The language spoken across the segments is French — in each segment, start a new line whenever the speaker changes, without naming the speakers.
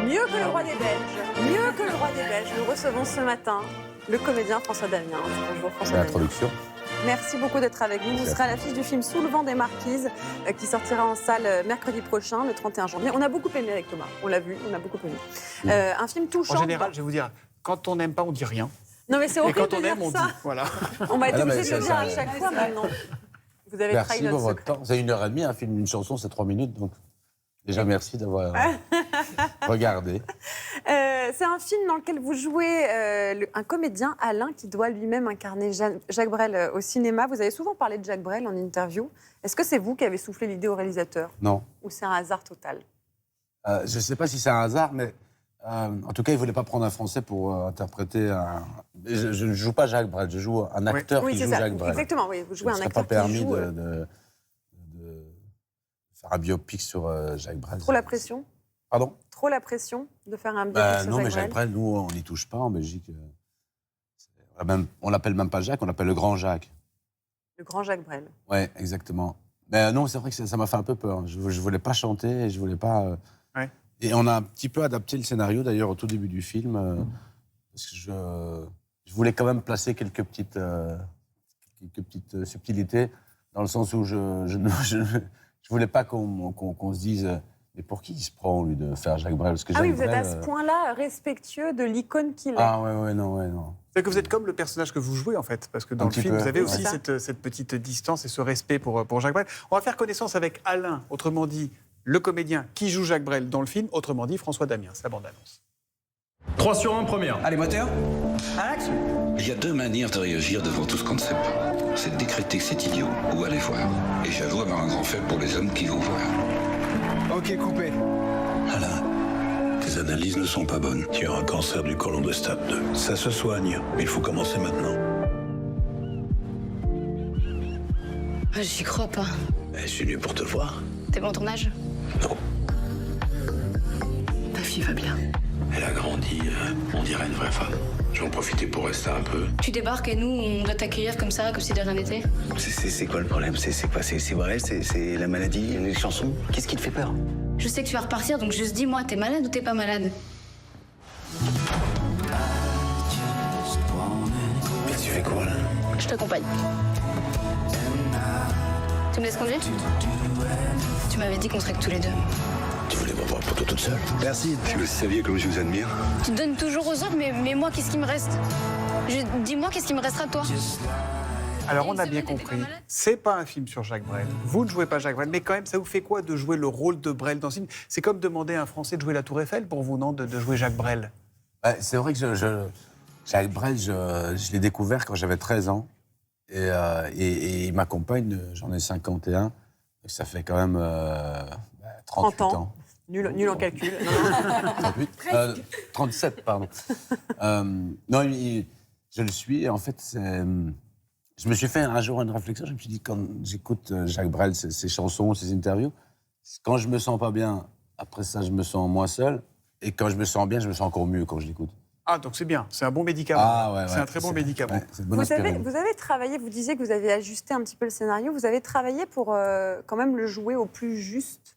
Mieux que le roi des Belges, mieux que le roi des Belges. Nous recevons ce matin le comédien François Damien. Bonjour François Damien.
L'introduction.
Merci beaucoup d'être avec nous. Vous serez à l'affiche du film Sous le vent des marquises qui sortira en salle mercredi prochain, le 31 janvier. On a beaucoup aimé avec Thomas, on l'a vu, on a beaucoup aimé. Un film touchant.
En général, je vais vous dire, quand on n'aime pas, on dit rien.
Non mais c'est
Et
horrible
quand on
de dire
aime, on dit.
ça.
Voilà.
On va être
Ah non,
obligé de
mais
le
ça,
dire à chaque fois maintenant. Vous avez trahi
Merci
notre
pour votre
secret.
temps. C'est 1h30, un film, une chanson, c'est 3 minutes. Donc, déjà, merci d'avoir regardé.
C'est un film dans lequel vous jouez un comédien, Alain, qui doit lui-même incarner Jacques Brel au cinéma. Vous avez souvent parlé de Jacques Brel en interview. Est-ce que c'est vous qui avez soufflé l'idée au réalisateur
Non.
ou c'est un hasard total?
Je ne sais pas si c'est un hasard, mais en tout cas, il ne voulait pas prendre un Français pour interpréter un... Je ne joue pas Jacques Brel, je joue un acteur qui joue Jacques Brel.
Exactement, oui. Vous jouez un
Il ne
acteur
serait pas
qui
permis
joue...
de faire un biopic sur Jacques Brel.
Trop la pression?
Pardon?
Trop la pression de faire un biopic sur
Non, mais
Jacques
Jacques
Brel?
Brel, nous, on n'y touche pas en Belgique. On l'appelle même pas Jacques, on l'appelle le grand Jacques.
Le grand Jacques Brel.
Oui, exactement. Mais non, c'est vrai que ça m'a fait un peu peur. Je ne voulais pas chanter, et je voulais pas...
Ouais.
Et on a un petit peu adapté le scénario, d'ailleurs, au tout début du film, parce que je voulais quand même placer quelques petites subtilités, dans le sens où je voulais pas qu'on se dise mais pour qui il se prend, lui, de faire Jacques Brel? Parce que
Ah oui,
Jacques
vous êtes à
Brel,
ce point-là respectueux de l'icône qu'il est.
Ah ouais, non.
C'est que vous êtes comme le personnage que vous jouez, en fait. Parce que dans
Un
le
petit
film,
peu.
vous avez
Oui,
aussi
c'est
cette petite distance et ce respect pour Jacques Brel. On va faire connaissance avec Alain, autrement dit, le comédien qui joue Jacques Brel dans le film, autrement dit, François Damien. C'est la bande-annonce.
3 sur 1, première.
Allez, moteur.
Il y a deux manières de réagir devant tout ce qu'on ne sait pas. C'est de décréter que c'est idiot ou aller voir. Et j'avoue avoir un grand faible pour les hommes qui vont voir.
Ok, coupé.
Alain, tes analyses ne sont pas bonnes.
Tu as un cancer du côlon de stade 2. Ça se soigne, mais il faut commencer maintenant.
J'y crois pas.
Je suis venu pour te voir.
T'es bon en tournage?
Non.
Ta fille va bien.
Elle a grandi, on dirait une vraie femme. Je vais en profiter pour rester un peu.
Tu débarques et nous, on doit t'accueillir comme ça, comme si de rien n'était?
C'est quoi le problème? C'est quoi? C'est vrai? C'est la maladie? Les chansons? Qu'est-ce qui te fait peur?
Je sais que tu vas repartir, donc juste dis-moi, t'es malade ou t'es pas malade?
Mais tu fais quoi, là?
Je t'accompagne. Tu me laisses conduire? Tu m'avais dit qu'on serait que tous les deux.
Tu voulais m'avoir pour toi toute seule?
Merci.
Si vous saviez comme je vous admire.
Tu te donnes toujours aux autres, mais moi, qu'est-ce qui me reste? Dis-moi, qu'est-ce qui me restera de toi?
Alors, on a bien compris, c'est pas un film sur Jacques Brel. Vous ne jouez pas Jacques Brel, mais quand même, ça vous fait quoi de jouer le rôle de Brel dans ce film? C'est comme demander à un Français de jouer la Tour Eiffel pour vous, non? De jouer Jacques Brel.
C'est vrai que Jacques Brel, je l'ai découvert quand j'avais 13 ans. Et il m'accompagne, j'en ai 51. Et ça fait quand même 38 ans.
Nul en calcul.
37, pardon. Non, je le suis. Et en fait, je me suis fait un jour une réflexion. Je me suis dit, quand j'écoute Jacques Brel, ses chansons, ses interviews, quand je me sens pas bien, après ça, je me sens moins seul. Et quand je me sens bien, je me sens encore mieux quand je l'écoute.
Ah, donc c'est bien, c'est un bon médicament. C'est un très bon médicament.
Ouais, c'est une bonne
Vous
aspirine.
avez travaillé, vous disiez que vous avez ajusté un petit peu le scénario. Vous avez travaillé pour quand même le jouer au plus juste.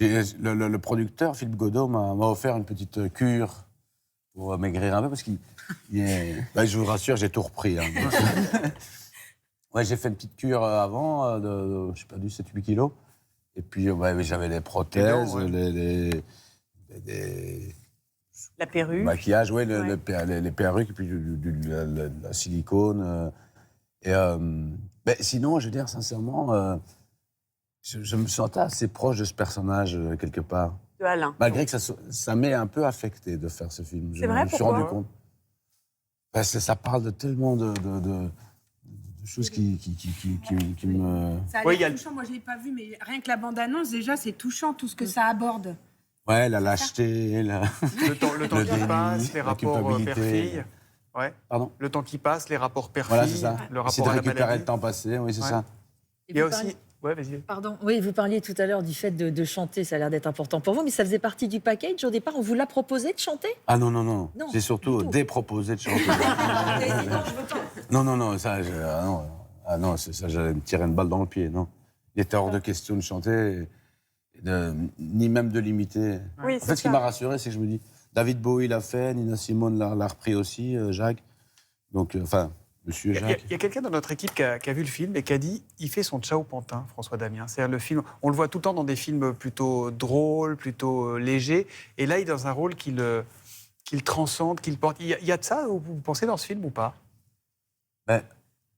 Le producteur, Philippe Godot, m'a offert une petite cure pour maigrir un peu, parce qu'il est... je vous rassure, j'ai tout repris. Hein. Ouais, j'ai fait une petite cure avant, j'ai perdu 7-8 kilos. Et puis, j'avais les prothèses,
La perruque.
le maquillage, les perruques, et puis la silicone. Sinon, je veux dire, sincèrement, je me sentais assez proche de ce personnage, quelque part.
De Alain.
Malgré que ça m'ait un peu affecté de faire ce film.
C'est vrai,
je me suis
pourquoi
rendu compte. Ça parle de tellement de choses qui me...
Ça a
Oui,
l'air touchant, moi je ne l'ai pas vu, mais rien que la bande-annonce, déjà, c'est touchant, tout ce que ça aborde.
Ouais, la lâcheté,
Le temps
Le
qui
déni,
passe, les
la
rapports
culpabilité.
père-fille. Ouais.
Pardon.
Le temps qui passe, les rapports père-fille,
Voilà, c'est ça.
le
C'est
rapport
de
à la
récupérer
maladie.
le temps passé, oui, c'est
Ouais.
ça.
Il y a aussi... Ouais, vas-y.
Pardon, oui, vous parliez tout à l'heure du fait de chanter, ça a l'air d'être important pour vous, mais ça faisait partie du package au départ, on vous l'a proposé de chanter?
Ah non.
Non,
J'ai surtout
du tout.
déproposé de chanter. Non, ça, j'allais me tirer une balle dans le pied, non. Il était hors de question de chanter. ni même de l'imiter.
Oui,
En
c'est
fait, ce qui
ça.
m'a rassuré, c'est que je me dis, David Bowie l'a fait, Nina Simone l'a repris aussi, Jacques. Donc, enfin, monsieur Jacques.
Il y a quelqu'un dans notre équipe qui a vu le film et qui a dit il fait son Ciao Pantin, François Damien. C'est-à-dire le film, on le voit tout le temps dans des films plutôt drôles, plutôt légers. Et là, il est dans un rôle qu'il transcende, qu'il porte. Il y a de ça, vous pensez, dans ce film ou pas?
Ben,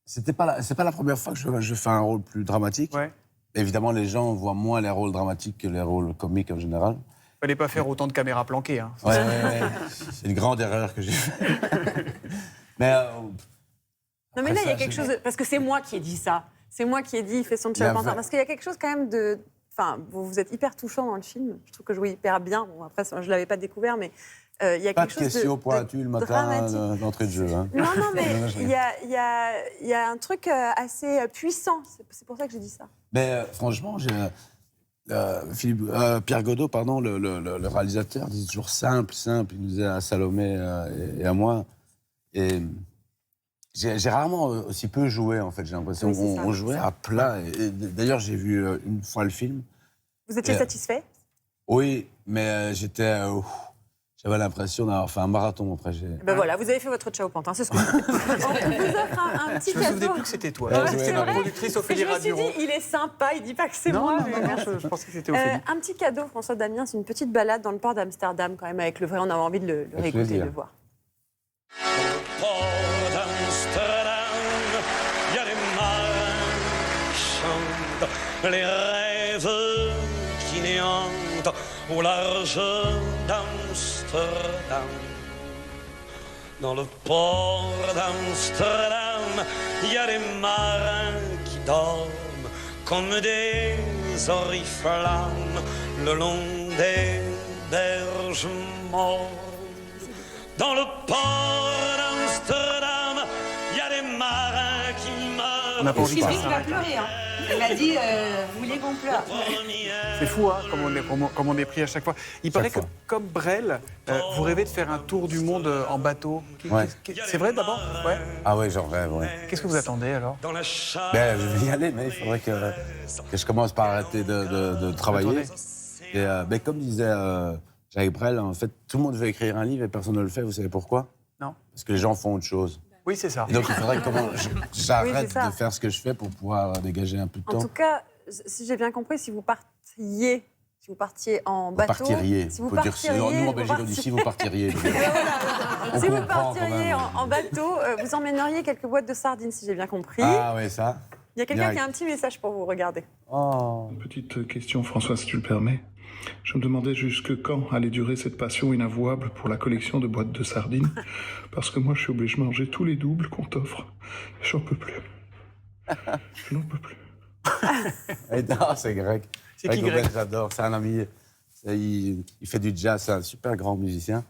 c'est pas la première fois que je fais un rôle plus dramatique.
Ouais.
Évidemment, les gens voient moins les rôles dramatiques que les rôles comiques en général.
Il fallait pas faire autant de caméras planquées. Hein.
Ouais. C'est une grande erreur que j'ai faite. Mais
Non, mais là, il y a quelque chose. Parce que c'est moi qui ai dit ça. C'est moi qui ai dit, il fait son Ciao Pantin. Parce qu'il y a quelque chose quand même de. Enfin, vous êtes hyper touchant dans le film. Je trouve que je jouais hyper bien. Bon, après, je ne l'avais pas découvert, mais il y a
pas
quelque
de
chose
questions
de
pointues le matin
dramatique.
d'entrée de jeu. Hein.
Non, mais il y a un truc assez puissant. C'est pour ça que j'ai dit ça.
Mais franchement, Pierre Godot, pardon, le réalisateur, dit toujours simple. Il nous disait à Salomé et à moi. Et j'ai rarement aussi peu joué, en fait. J'ai l'impression on jouait à plat. Et d'ailleurs, j'ai vu une fois le film.
Vous étiez satisfait?
Oui, mais j'avais l'impression d'avoir fait un marathon après.
Ben voilà, vous avez fait votre Ciao Pantin, c'est ce que je On vous offre un petit
Je me souvenais
cadeau.
plus que c'était toi.
Ouais,
C'était
ouais,
ma productrice Ophélie
Je me suis
Raduro.
dit, il est sympa, il dit pas que c'est
Non,
moi.
non,
mais
non,
merci.
je pensais que c'était Ophélie.
Un petit cadeau, François Damien, c'est une petite balade dans le port d'Amsterdam, quand même, avec le vrai. On a envie de le réécouter, de
plaisir.
le voir.
Port d'Amsterdam, il y a des marins qui chantent les rêves qui néantent au large d'Amsterdam. Dans le port d'Amsterdam, il y a des marins qui dorment comme des oriflammes le long des berges mortes. Dans le port d'Amsterdam, il y a des marins qui meurent.
On n'a pas envie de faire
Cédric
ça.
va pleurer. Hein. Il m'a dit, vous voulez qu'on pleure?
C'est fou, hein, comme on est pris à chaque fois. Il paraît que, comme Brel, vous rêvez de faire un tour du monde en bateau.
Ouais.
C'est vrai d'abord? Ouais.
Ah ouais, j'en rêve, ouais.
Qu'est-ce que vous attendez alors?
Dans la chambre.
Ben, je vais y aller, mais il faudrait que je commence par arrêter de travailler. Et ben, comme disait Jacques Brel, en fait, tout le monde veut écrire un livre et personne ne le fait. Vous savez pourquoi?
Non.
Parce que les gens font autre chose.
Oui, c'est ça.
Et donc, il faudrait que j'arrête
Oui, c'est ça.
de faire ce que je fais pour pouvoir dégager un peu de
En
temps.
tout cas, si j'ai bien compris, si vous partiez en bateau...
partiriez.
Si vous
Faut dire,
partiriez...
nous, en
vous
Belgique, on dit si vous partiriez. On
Si vous
comprend quand
partiriez
même.
en bateau, vous emmèneriez quelques boîtes de sardines, si j'ai bien compris.
Ah ouais, ça.
Il y a quelqu'un
Direct.
qui a un petit message pour vous, regardez.
Oh.
Une petite question, François, si tu le permets. Je me demandais jusque quand allait durer cette passion inavouable pour la collection de boîtes de sardines. Parce que moi, je suis obligé de manger tous les doubles qu'on t'offre. J'en peux plus. Je n'en peux plus.
Et non, c'est Greg.
C'est qui, Greg?
J'adore. C'est un ami. Il fait du jazz. C'est un super grand musicien.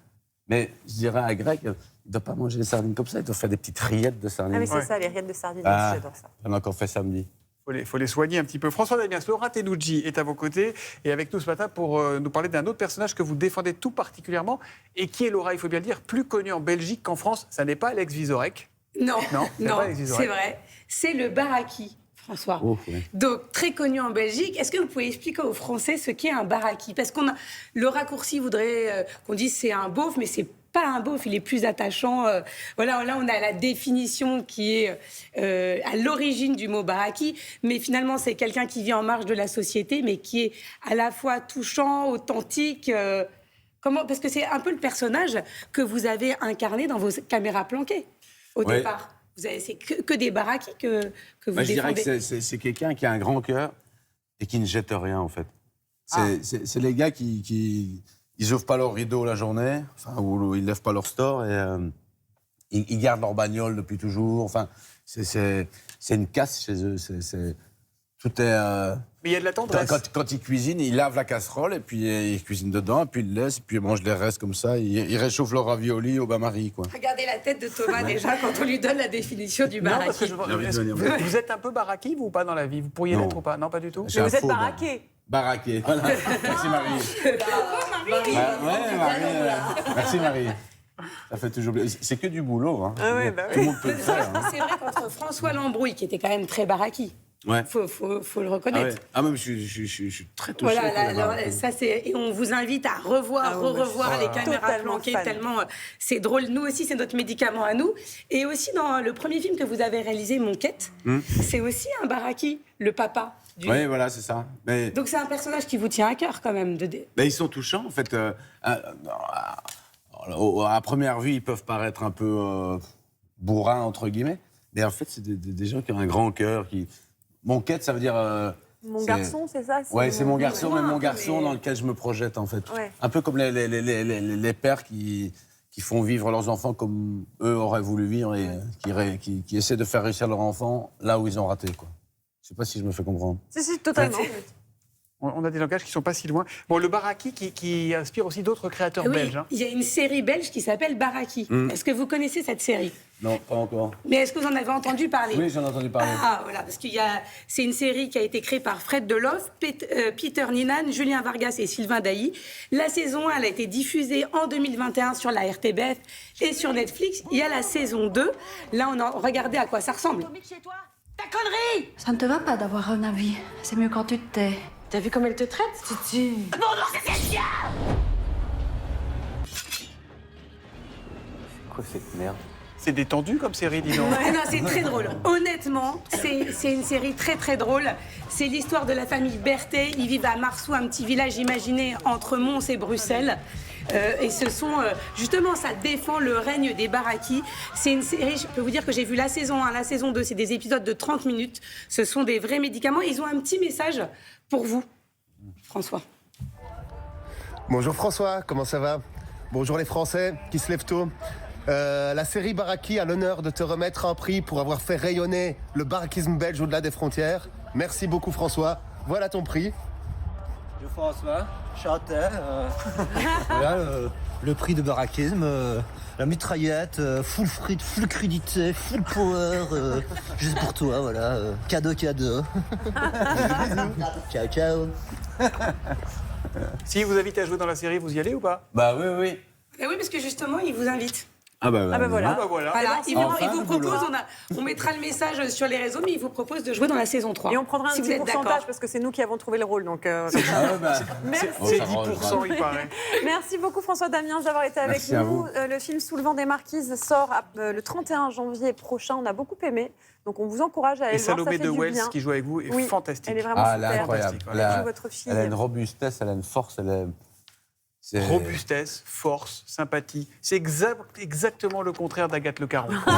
Mais je dirais à Greg, il ne doit pas manger les sardines comme ça. Il doit faire des petites rillettes de sardines.
Ah oui, c'est
Ouais.
ça, les rillettes de sardines,
Ah.
j'adore ça.
On a encore fait samedi.
Il faut les soigner un petit peu. François Damien, Laura Tenouji est à vos côtés et avec nous ce matin pour nous parler d'un autre personnage que vous défendez tout particulièrement et qui est, Laura, il faut bien le dire, plus connu en Belgique qu'en France. Ça n'est pas Alex Vizorek.
Non,
Non, c'est pas Alex Vizorek.
c'est vrai. C'est le baraki, François.
Oh, oui.
Donc, très connu en Belgique. Est-ce que vous pouvez expliquer aux Français ce qu'est un baraki? Parce qu'on a le raccourci voudrait qu'on dise c'est un beauf, mais c'est pas un beauf, il est plus attachant. Voilà, là, on a la définition qui est à l'origine du mot baraki, mais finalement, c'est quelqu'un qui vit en marge de la société, mais qui est à la fois touchant, authentique. Parce que c'est un peu le personnage que vous avez incarné dans vos caméras planquées au
Ouais.
départ. C'est que des barakis que vous
Moi, je dirais
défendez.
que c'est quelqu'un qui a un grand cœur et qui ne jette rien, en fait. C'est les gars qui ils ouvrent pas leur rideau la journée, enfin, ou ils lèvent pas leur store et ils gardent leur bagnole depuis toujours. Enfin, c'est une casse chez eux. Tout est.
Mais il y a de la tendresse.
Quand ils cuisinent, ils lavent la casserole et puis ils cuisinent dedans, et puis ils laissent, et puis ils mangent les restes comme ça. Ils réchauffent leur ravioli au bain-marie, quoi.
Regardez la tête de Thomas déjà quand on lui donne la définition du
Non, parce que
baraki.
vous êtes un peu baraki, vous, ou pas, dans la vie? Vous pourriez
Non.
l'être ou pas? Non, pas du tout.
Je suis
Mais
un
vous êtes
faux
baraqué.
Baraqué. Voilà. Merci Marie. Ouais, Marie. Merci Marie. Ça fait toujours plaisir. C'est que du boulot. Hein.
Ah ouais, bah
Tout le monde peut le faire. Hein.
C'est vrai qu'entre François Lambrouille, qui était quand même très baraki,
Ouais.
Faut le reconnaître.
Même je suis très touché.
Voilà,
par les Baraquis.
ça c'est et on vous invite à revoir, revoir les caméras
Totalement
planquées
fan.
tellement c'est drôle. Nous aussi c'est notre médicament à nous. Et aussi dans le premier film que vous avez réalisé, Mon Quête, c'est aussi un Baraki, le papa.
Oui, voilà, c'est ça. Mais
Donc c'est un personnage qui vous tient à cœur quand même.
ils sont touchants en fait. À première vue, ils peuvent paraître un peu bourrins entre guillemets, mais en fait c'est des gens qui ont un grand cœur. Mon quête, ça veut dire.
Mon garçon, c'est ça?
Ouais, c'est mon garçon, mais mon garçon
mais-
dans lequel je me projette en fait.
Ouais.
Un peu comme les pères qui font vivre leurs enfants comme eux auraient voulu vivre et qui essaient de faire réussir leur enfant là où ils ont raté, quoi. Je sais pas si je me fais comprendre.
Si, totalement.
On a des langages qui ne sont pas si loin. Bon, le Baraki qui inspire aussi d'autres créateurs
Oui,
belges. Hein.
il y a une série belge qui s'appelle Baraki. Est-ce que vous connaissez cette série?
Non, pas encore.
Mais est-ce que vous en avez entendu parler?
Oui, j'en ai entendu parler.
Ah, voilà, parce c'est une série qui a été créée par Fred Deloff, Peter Ninan, Julien Vargas et Sylvain Dailly. La saison 1, elle a été diffusée en 2021 sur la RTBF et sur Netflix. Il y a la saison 2. Là, regardez à quoi ça ressemble. Ta connerie!
Ça ne te va pas d'avoir un avis. C'est mieux quand tu te tais.
T'as vu comme elle te traite, Titi?
Quoi cette merde?
C'est détendu comme série, dis donc.
Ouais, non, c'est très drôle. Honnêtement, c'est une série très très drôle. C'est l'histoire de la famille Berthet. Ils vivent à Marsou, un petit village imaginé entre Mons et Bruxelles. Et ce sont, justement, ça défend le règne des Baraki. C'est une série, je peux vous dire que j'ai vu la saison 1, la saison 2, c'est des épisodes de 30 minutes. Ce sont des vrais médicaments. Ils ont un petit message pour vous, François.
Bonjour François, comment ça va? Bonjour les Français qui se lèvent tôt. La série Baraki a l'honneur de te remettre un prix pour avoir fait rayonner le barakisme belge au-delà des frontières. Merci beaucoup François. Voilà ton prix.
Bonjour François, chanteur. Voilà le prix de barakisme, la mitraillette, full frites, full crudité, full power, juste pour toi, voilà. Cadeau. Ciao, ciao.
Si vous invite à jouer dans la série, vous y allez ou pas?
Bah oui.
Et oui, parce que justement, ils vous invitent.
Ah bah
voilà.
Voilà.
Voilà, ils
enfin,
vous proposent, on mettra le message sur les réseaux, mais ils vous proposent de jouer dans la saison 3.
Et on prendra un
si vous
petit
êtes
pourcentage
d'accord.
parce que c'est nous qui avons trouvé le rôle. Donc,
Ah ouais, bah,
Merci.
C'est
ça roule,
10%, il paraît.
Merci beaucoup François Damiens d'avoir été avec
Merci à
nous.
vous.
Le film Sous le vent des marquises sort le 31 janvier prochain. On a beaucoup aimé. Donc on vous encourage à aller
Et
le voir.
Salomé
Ça fait
de
du
Wells
bien.
qui joue avec vous est
Oui,
fantastique.
Elle est vraiment
elle est
super.
incroyable.
Fantastique,
Elle joue votre fille.
Elle a une robustesse, elle a une force, c'est-
Robustesse, force, sympathie. C'est exactement le contraire d'Agathe Le Caron.